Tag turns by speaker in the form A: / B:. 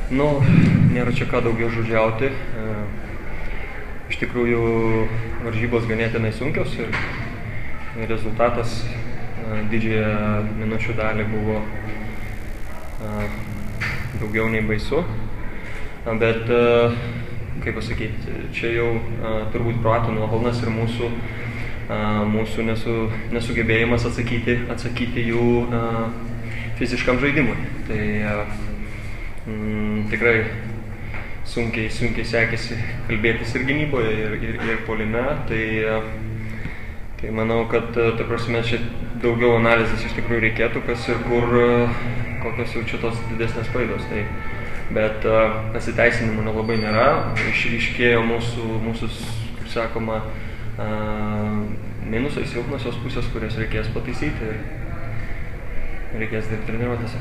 A: Nu, nėra čia ką daugiau žodžiauti. Iš tikrųjų, varžybos ganėtinai sunkios ir rezultatas didžiąją minučių dalį buvo daugiau nei baisu. Bet, kaip pasakyti, čia jau turbūt kroatų nuopelnas ir mūsų nesugebėjimas atsakyti jų fiziškam žaidimui. Tai tikrai sunkiai sekėsi kalbėtis ir gynyboje, ir puolime. Tai manau, kad ta prasme čia daugiau analizės iš tikrųjų reikėtų, kas ir kur, kokios jau čia tos didesnės klaidos. Bet pasiteisinimų nelabai nėra. Išryškėjo mūsų, kaip sakoma, minusai, silpnosios pusės, kurias reikės pataisyti ir reikės dirbti treniruotėse.